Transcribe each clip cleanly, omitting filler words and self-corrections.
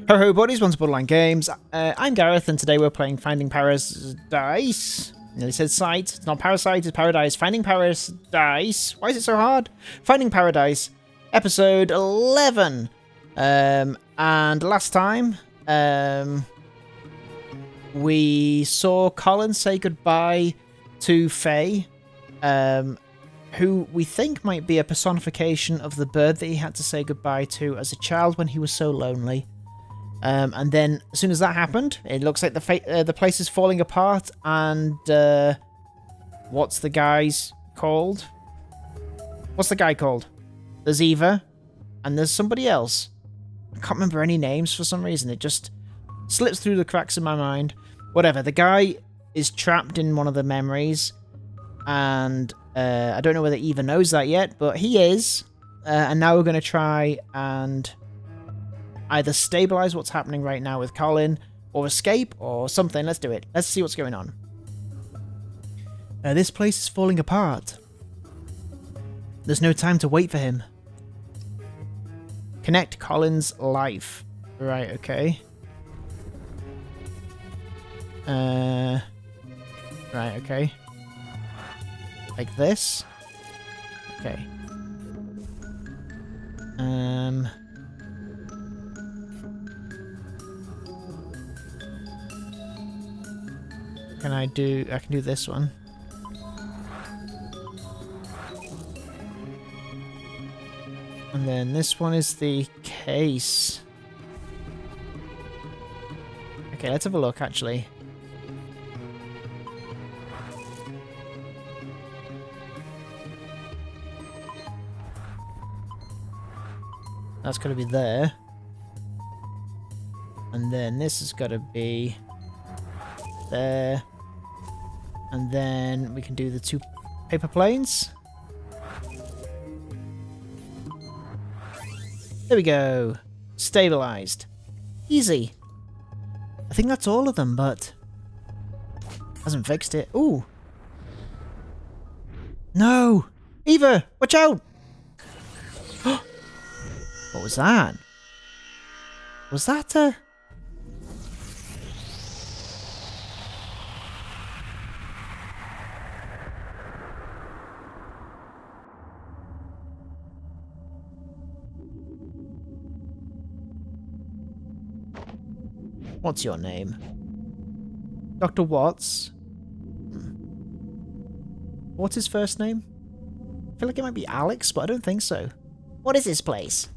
Ho ho buddies, welcome to Borderline Games. I'm Gareth and today we're playing Finding Paradise. Nearly said site. It's not Parasite, it's Paradise. Finding Paradise. Why is it so hard? Finding Paradise, episode 11. And last time, we saw Colin say goodbye to Faye, who we think might be a personification of the bird that he had to say goodbye to as a child when he was so lonely. And then, as soon as that happened, it looks like the place is falling apart, and what's the guy's called? What's the guy called? There's Eva, and there's somebody else. I can't remember any names for some reason. It just slips through the cracks in my mind. Whatever, the guy is trapped in one of the memories, and I don't know whether Eva knows that yet, but he is. And now we're going to try and either stabilize what's happening right now with Colin, or escape, or something. Let's do it. Let's see what's going on. This place is falling apart. There's no time to wait for him. Connect Colin's life. Right, okay. Right, okay. Like this. Okay. I can do this one. And then this one is the case. Okay, let's have a look actually. That's got to be there. And then this has got to be there. And then we can do the two paper planes. There we go. Stabilized. Easy. I think that's all of them, but hasn't fixed it. Ooh. No! Eva! Watch out! What was that? Was that a... What's your name? Dr. Watts? What's his first name? I feel like it might be Alex, but I don't think so. What is this place?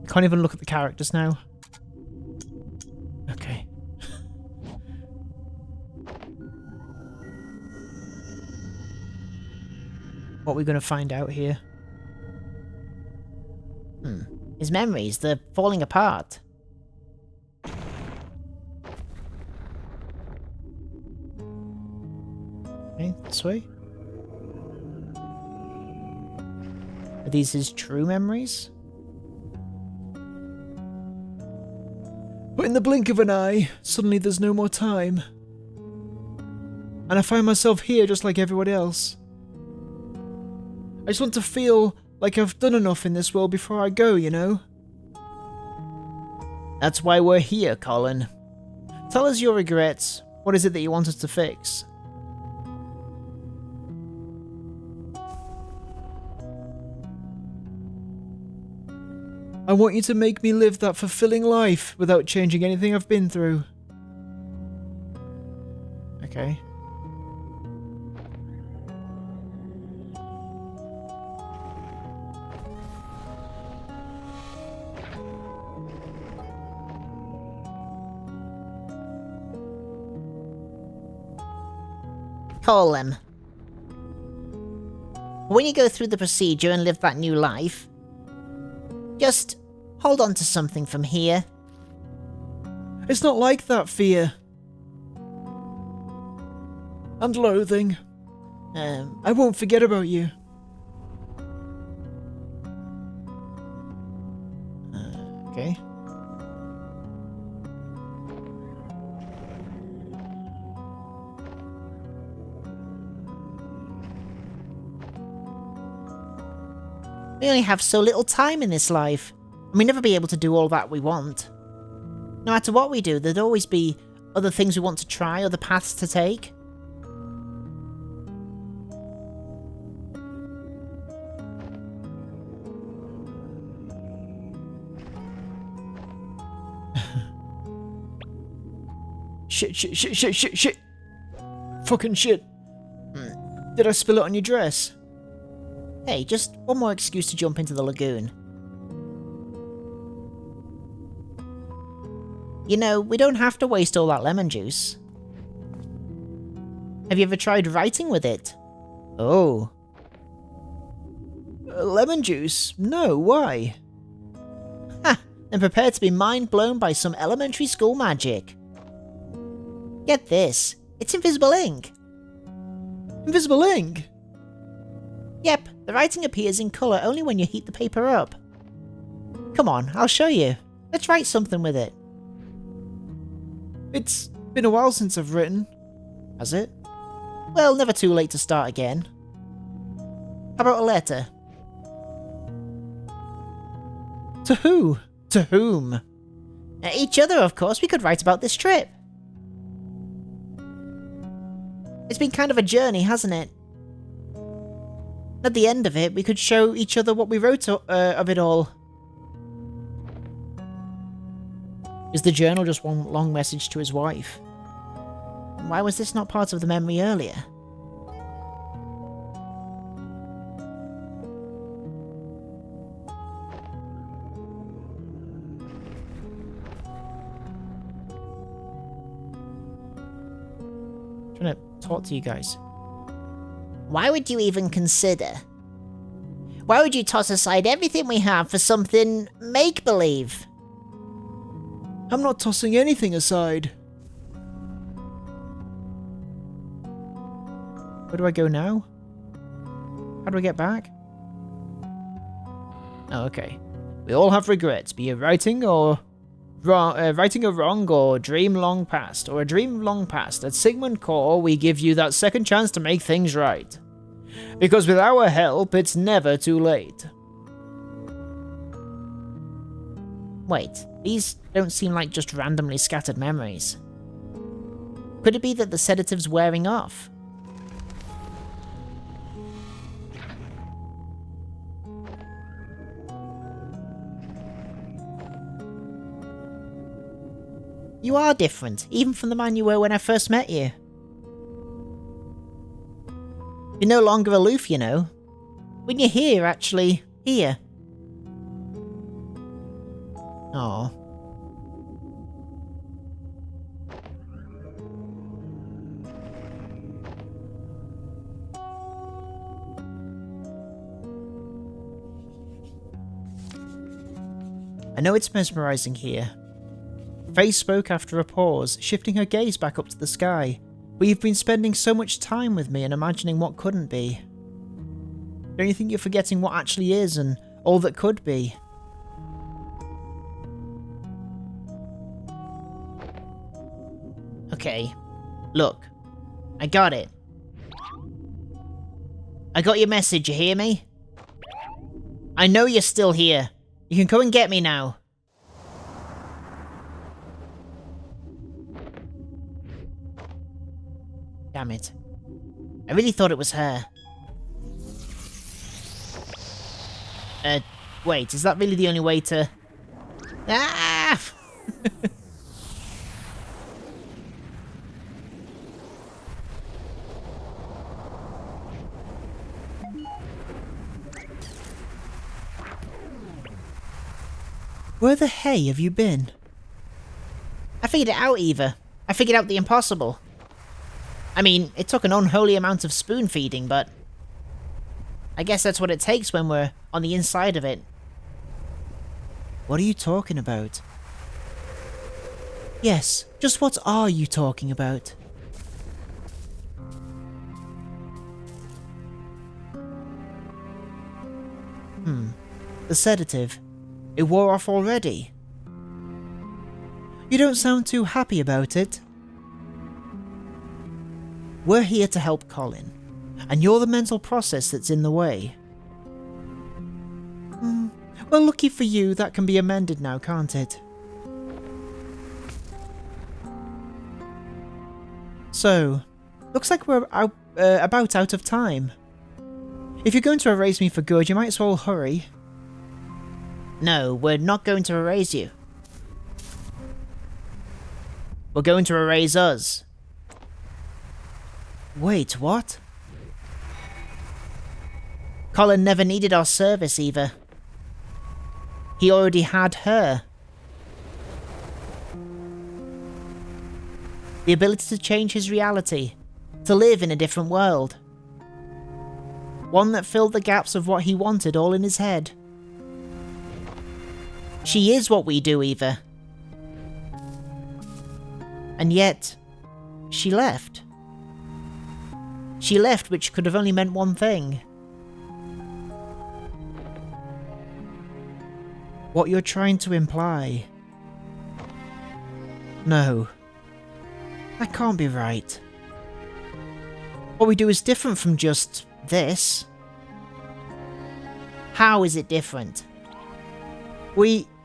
I can't even look at the characters now. Okay. What are we going to find out here? His memories, they're falling apart. Okay, this way. Are these his true memories? But in the blink of an eye, suddenly there's no more time. And I find myself here just like everyone else. I just want to feel like I've done enough in this world before I go, you know? That's why we're here, Colin. Tell us your regrets. What is it that you want us to fix? I want you to make me live that fulfilling life without changing anything I've been through. Okay. Colin, when you go through the procedure and live that new life, just hold on to something from here. It's not like that, fear. And loathing. I won't forget about you. Okay. We only have so little time in this life, and we never be able to do all that we want. No matter what we do, there'd always be other things we want to try, other paths to take. Shit. Fucking shit. Did I spill it on your dress? Hey, just one more excuse to jump into the lagoon. You know, we don't have to waste all that lemon juice. Have you ever tried writing with it? Oh. Lemon juice? No, why? Ha! Then prepare to be mind blown by some elementary school magic. Get this. It's invisible ink. Invisible ink? Yep, the writing appears in colour only when you heat the paper up. Come on, I'll show you. Let's write something with it. It's been a while since I've written. Has it? Well, never too late to start again. How about a letter? To who? To whom? Each other, of course. We could write about this trip. It's been kind of a journey, hasn't it? At the end of it, we could show each other what we wrote of it all. Is the journal just one long message to his wife? Why was this not part of the memory earlier? I'm trying to talk to you guys. Why would you even consider? Why would you toss aside everything we have for something make-believe? I'm not tossing anything aside. Where do I go now? How do I get back? Oh, okay. We all have regrets, be it writing a wrong or dream long past, or a dream long past. At Sigmund Core, we give you that second chance to make things right. Because with our help, it's never too late. Wait, these don't seem like just randomly scattered memories. Could it be that the sedative's wearing off? You are different, even from the man you were when I first met you. You're no longer aloof, you know. When you're here, you're actually here. Aww. I know it's mesmerizing here. Faye spoke after a pause, shifting her gaze back up to the sky. But you've been spending so much time with me and imagining what couldn't be. Don't you think you're forgetting what actually is and all that could be? Okay, look. I got it. I got your message, you hear me? I know you're still here. You can come and get me now. Damn it. I really thought it was her. Wait, is that really the only way to... Ah! Where the hey have you been? I figured it out, Eva. I figured out the impossible. I mean, it took an unholy amount of spoon feeding, but... I guess that's what it takes when we're on the inside of it. What are you talking about? Yes, just what are you talking about? The sedative. It wore off already. You don't sound too happy about it. We're here to help Colin, and you're the mental process that's in the way. Well, lucky for you, that can be amended now, can't it? So, looks like we're about out of time. If you're going to erase me for good, you might as well hurry. No, we're not going to erase you. We're going to erase us. Wait, what? Colin never needed our service, Eva. He already had her. The ability to change his reality, to live in a different world. One that filled the gaps of what he wanted all in his head. She is what we do, Eva. And yet, she left. She left, which could have only meant one thing. What you're trying to imply. No. That can't be right. What we do is different from just this. How is it different?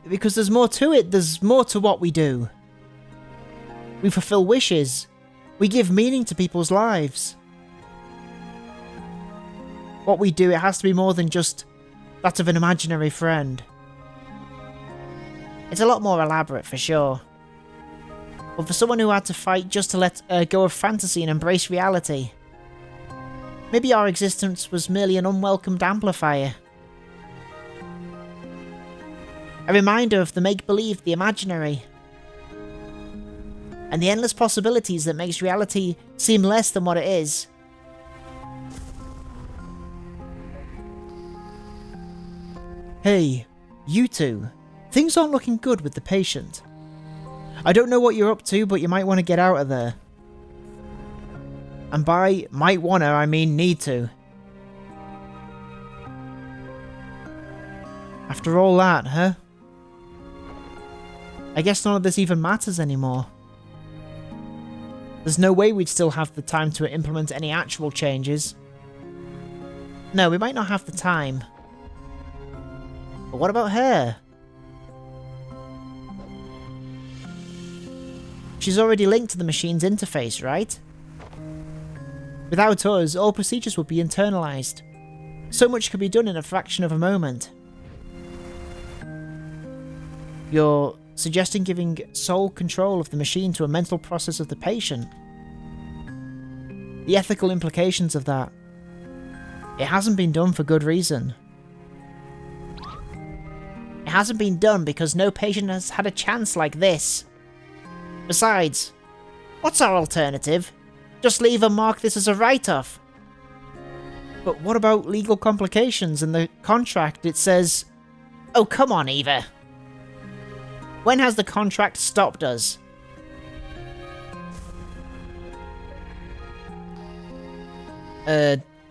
Because there's more to it, there's more to what we do. We fulfill wishes. We give meaning to people's lives. What we do, it has to be more than just that of an imaginary friend. It's a lot more elaborate, for sure. But for someone who had to fight just to let go of fantasy and embrace reality, maybe our existence was merely an unwelcomed amplifier. A reminder of the make-believe, the imaginary, and the endless possibilities that makes reality seem less than what it is. Hey, you two. Things aren't looking good with the patient. I don't know what you're up to, but you might want to get out of there. And by might wanna, I mean need to. After all that, huh? I guess none of this even matters anymore. There's no way we'd still have the time to implement any actual changes. No, we might not have the time. But what about her? She's already linked to the machine's interface, right? Without us, all procedures would be internalized. So much could be done in a fraction of a moment. You're suggesting giving sole control of the machine to a mental process of the patient. The ethical implications of that. It hasn't been done for good reason. It hasn't been done because no patient has had a chance like this. Besides, what's our alternative? Just leave and mark this as a write-off. But what about legal complications? In the contract it says... Oh, come on, Eva. When has the contract stopped us?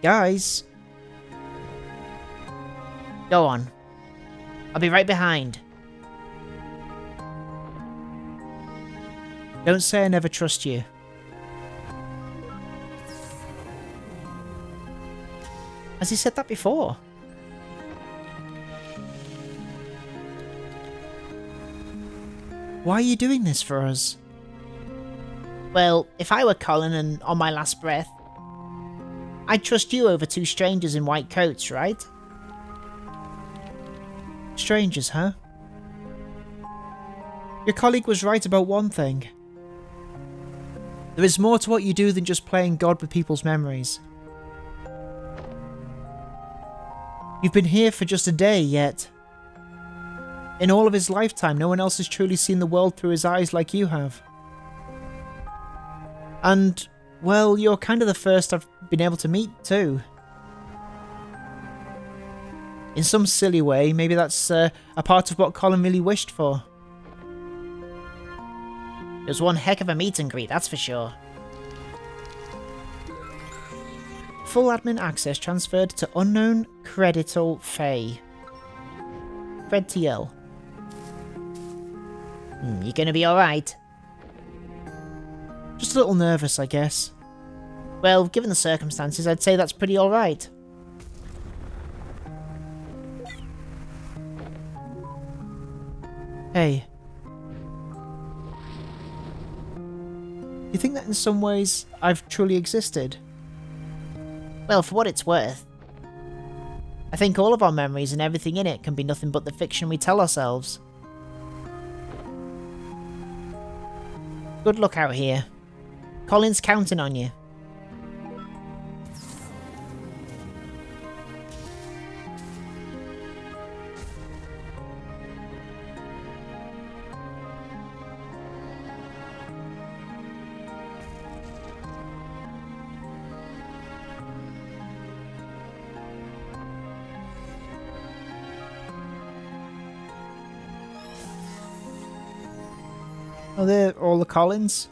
Guys? Go on. I'll be right behind. Don't say I never trust you. Has he said that before? Why are you doing this for us? Well, if I were Colin and on my last breath, I'd trust you over two strangers in white coats, right? Strangers, huh? Your colleague was right about one thing. There is more to what you do than just playing God with people's memories. You've been here for just a day, yet in all of his lifetime, no one else has truly seen the world through his eyes like you have. And, well, you're kind of the first I've been able to meet, too. In some silly way, maybe that's a part of what Colin really wished for. It was one heck of a meet and greet, that's for sure. Full admin access transferred to unknown credital Faye. Fred TL. You gonna be alright? Just a little nervous, I guess. Well, given the circumstances, I'd say that's pretty alright. Hey. You think that in some ways I've truly existed? Well, for what it's worth. I think all of our memories and everything in it can be nothing but the fiction we tell ourselves. Good luck out here. Colin's counting on you. Oh, they're all the Collins?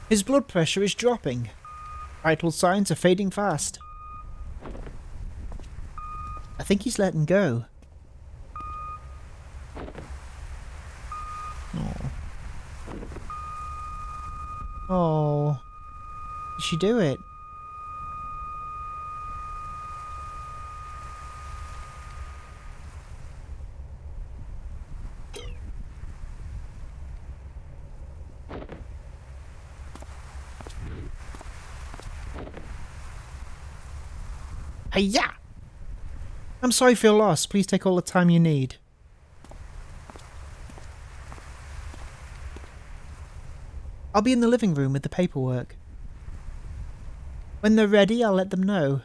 His blood pressure is dropping. Vital signs are fading fast. I think he's letting go. Oh. Oh. Did she do it? Hiya! I'm sorry for your loss. Please take all the time you need. I'll be in the living room with the paperwork. When they're ready, I'll let them know.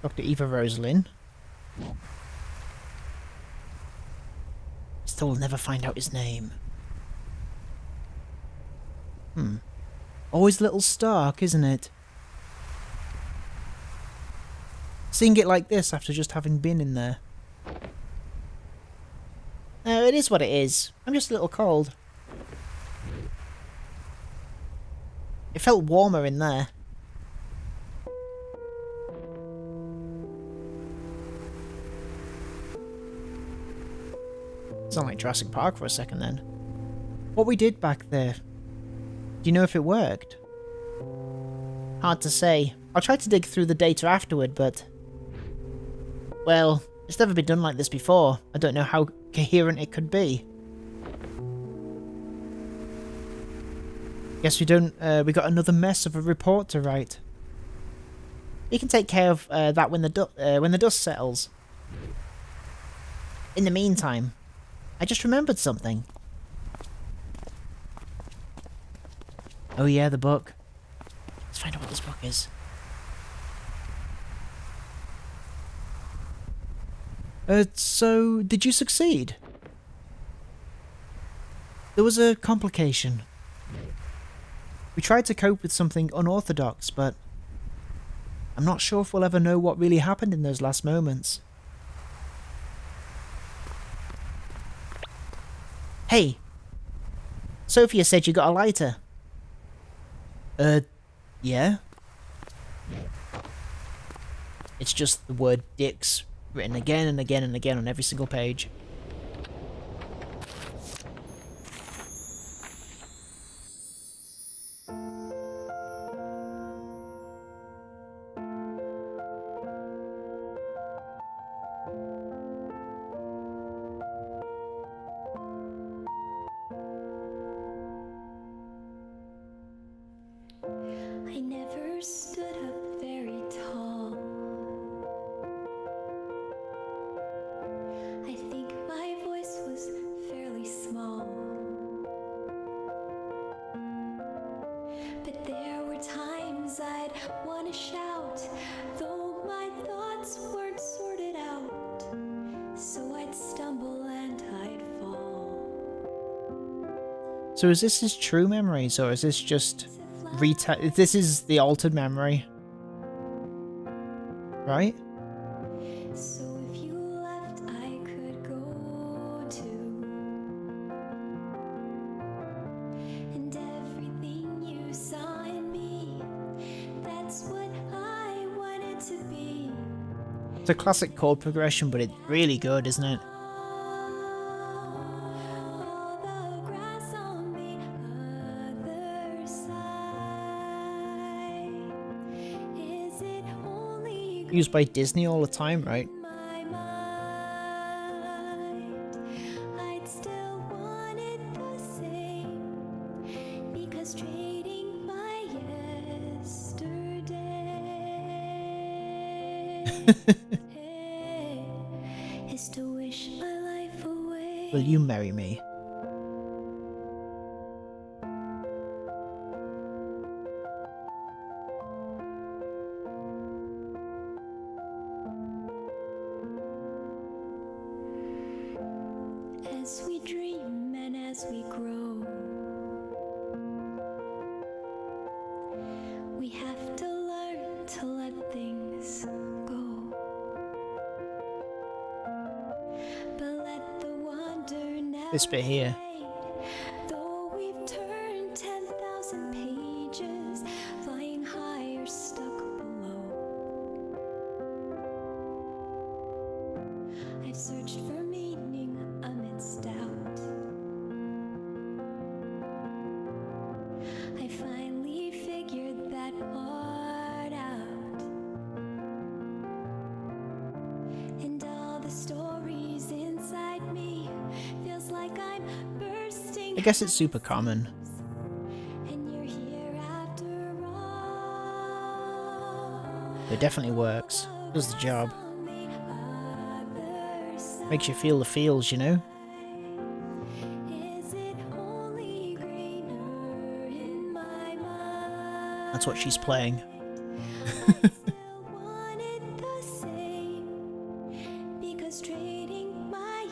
Dr. Eva Rosalyn. Still will never find out his name. Always a little stark, isn't it? Seeing it like this after just having been in there. No, it is what it is. I'm just a little cold. It felt warmer in there. Sound like Jurassic Park for a second then. What we did back there, do you know if it worked? Hard to say. I'll try to dig through the data afterward, but... well, it's never been done like this before. I don't know how coherent it could be. Guess we got another mess of a report to write. You can take care of that when the dust settles. In the meantime, I just remembered something. Oh yeah, the book. Let's find out what this book is. So, did you succeed? There was a complication. We tried to cope with something unorthodox, but I'm not sure if we'll ever know what really happened in those last moments. Hey! Sophia said you got a lighter. Yeah? It's just the word dicks written again and again and again on every single page. I never stood up very tall. I think my voice was fairly small. But there were times I'd want to shout, though my thoughts weren't sorted out. So I'd stumble and I'd fall. So is this his true memories, or is this just... this is the altered memory, right? So if you left, I could go too. And everything you saw in me, that's what I wanted to be. It's a classic chord progression, but it's really good, isn't it? All the grass on the other side. Is it only Used by Disney all the time, right? my mind? I'd still want it the same, because trading my yesterday is to wish my life away. Will you marry me? As we dream and as we grow, we have to learn to let things go. But let the wonder never This bit here. fade. Though we've turned 10,000 pages, flying high or stuck below. I've searched for meaning amidst doubt. I finally figured that part out. And all the stories inside me feels like I'm bursting. I guess it's super common. And you're here after all. It definitely works. Does the job. On the other side. Makes you feel the feels, you know? Is it only greener in my mind? That's what she's playing. I still want it the same, because trading my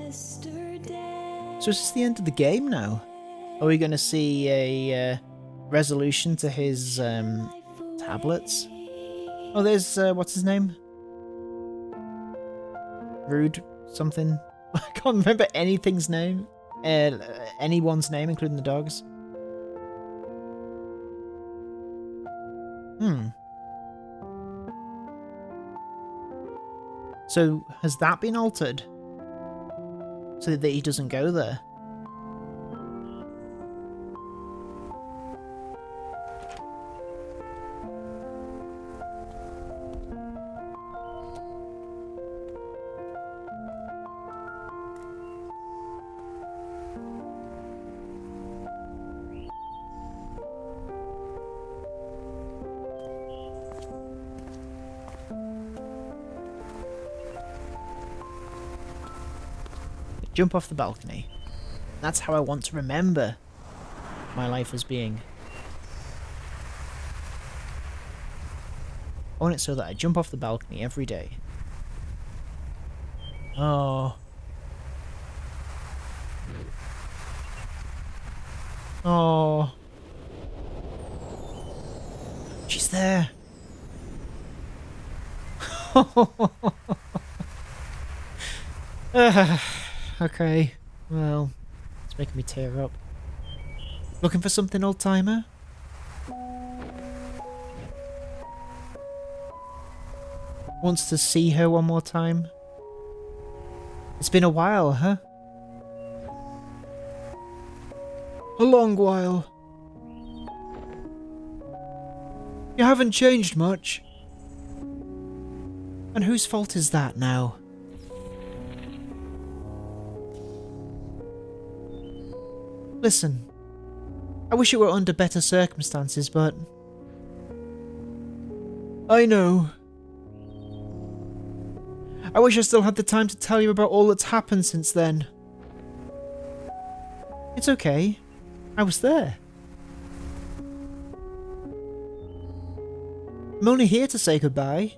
yesterday. So is this the end of the game now? Are we going to see a resolution to his tablets? Oh, there's, what's his name? Rude something. I can't remember anything's name. Anyone's name, including the dogs. So, has that been altered? So that he doesn't go there? Jump off the balcony. That's how I want to remember my life as being. I want it so that I jump off the balcony every day. Oh. Oh. She's there. Okay. Well, it's making me tear up. Looking for something, old-timer? Wants to see her one more time? It's been a while, huh? A long while. You haven't changed much. And whose fault is that now? Listen, I wish it were under better circumstances, but... I know. I wish I still had the time to tell you about all that's happened since then. It's okay. I was there. I'm only here to say goodbye.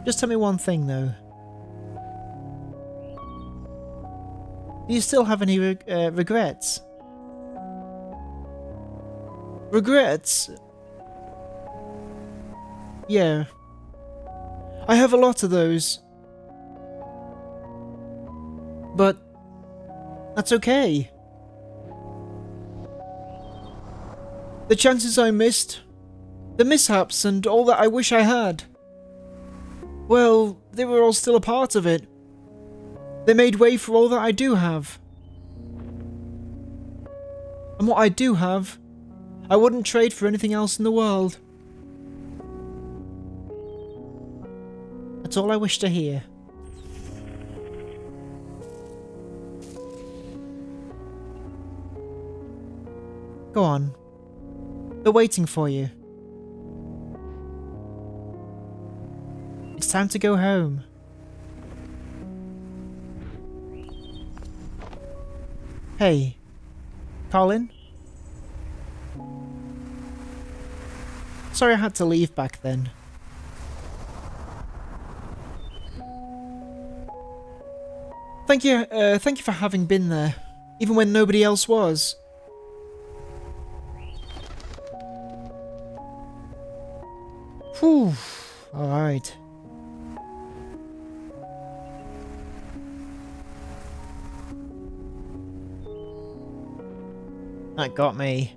Just tell me one thing, though. Do you still have any regrets? Regrets? Yeah. I have a lot of those. But that's okay. The chances I missed, the mishaps and all that I wish I had, well, they were all still a part of it. They made way for all that I do have. And what I do have, I wouldn't trade for anything else in the world. That's all I wish to hear. Go on. They're waiting for you. It's time to go home. Hey, Colin? Sorry I had to leave back then. Thank you for having been there, even when nobody else was. Whew, alright. That got me.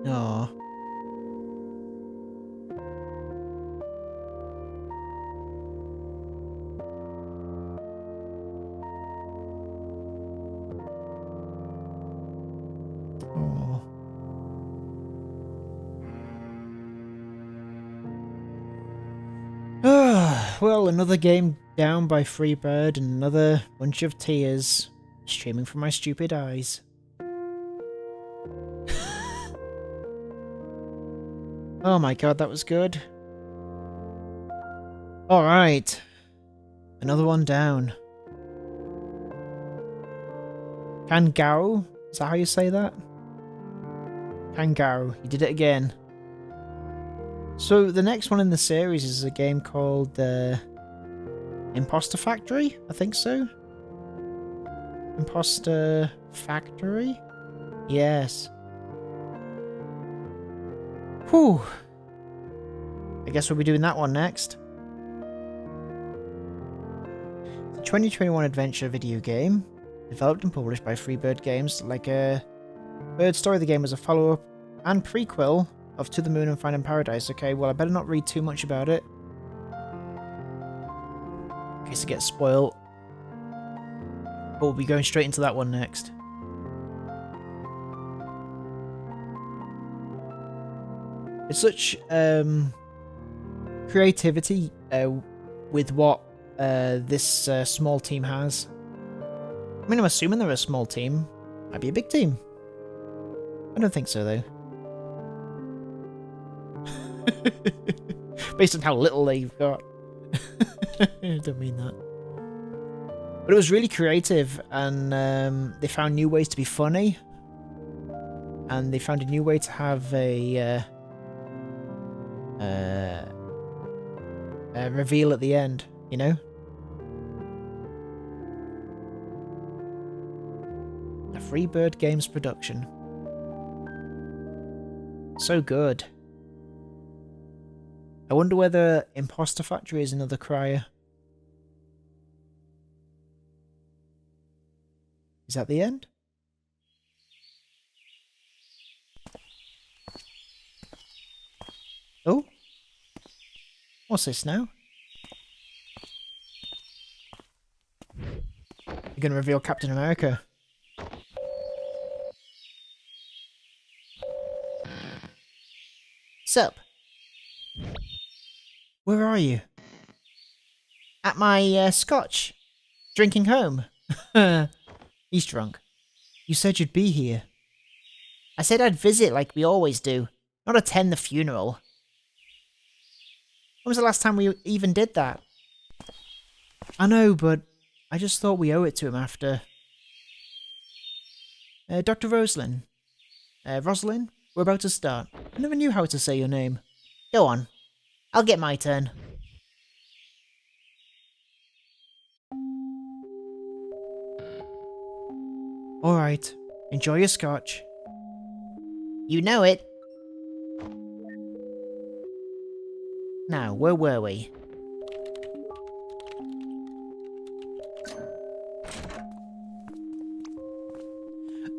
Aww. Aw. Well, another game down by Freebird and another bunch of tears streaming from my stupid eyes. Oh my god, that was good. Alright. Another one down. Kangao? Is that how you say that? Kangao. You did it again. So the next one in the series is a game called Impostor Factory? I think so. Impostor Factory? Yes. Whew. I guess we'll be doing that one next. It's a 2021 adventure video game, developed and published by Freebird Games. Like a Bird Story, the game was a follow-up and prequel of To the Moon and Finding Paradise. Okay, well I better not read too much about it, in case I get spoiled. But we'll be going straight into that one next. It's such creativity with what this small team has. I mean, I'm assuming they're a small team. Might be a big team. I don't think so, though. Based on how little they've got. I don't mean that. But it was really creative, and they found new ways to be funny. And they found a new way to have a reveal at the end, you know? A Freebird Games production. So good. I wonder whether Impostor Factory is another crier. Is that the end? Oh? What's this now? You're gonna reveal Captain America. Sup? Where are you? At my scotch. Drinking home. He's drunk. You said you'd be here. I said I'd visit like we always do, not attend the funeral. When was the last time we even did that? I know, but I just thought we owe it to him after. Dr. Rosalind. Rosalind, we're about to start. I never knew how to say your name. Go on. I'll get my turn. Alright, enjoy your scotch. You know it. Now, where were we?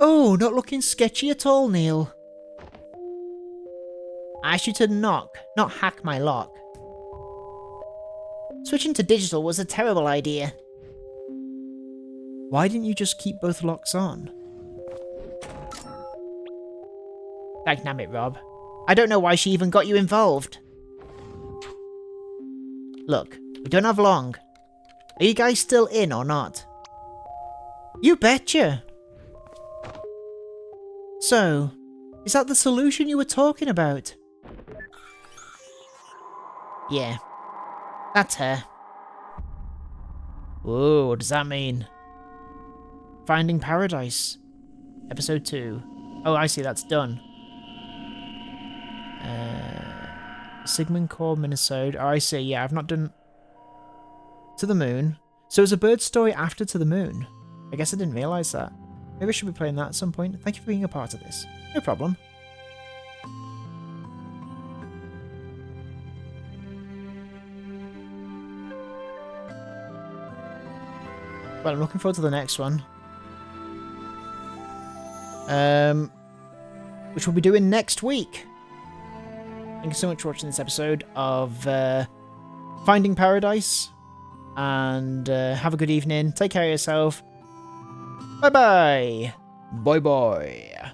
Oh, not looking sketchy at all, Neil. I asked you to knock, not hack my lock. Switching to digital was a terrible idea. Why didn't you just keep both locks on? Dagnabbit, Rob. I don't know why she even got you involved. Look, we don't have long. Are you guys still in or not? You betcha! So, is that the solution you were talking about? Yeah, that's her. Whoa, what does that mean? Finding Paradise. Episode 2. Oh, I see, that's done. Sigmund Core Minnesota. Oh, I see, yeah, I've not done... To the Moon. So it's a bird story after To the Moon. I guess I didn't realise that. Maybe I should be playing that at some point. Thank you for being a part of this. No problem. Well, I'm looking forward to the next one. Which we'll be doing next week. Thank you so much for watching this episode of Finding Paradise. And have a good evening. Take care of yourself. Bye-bye. Bye-bye.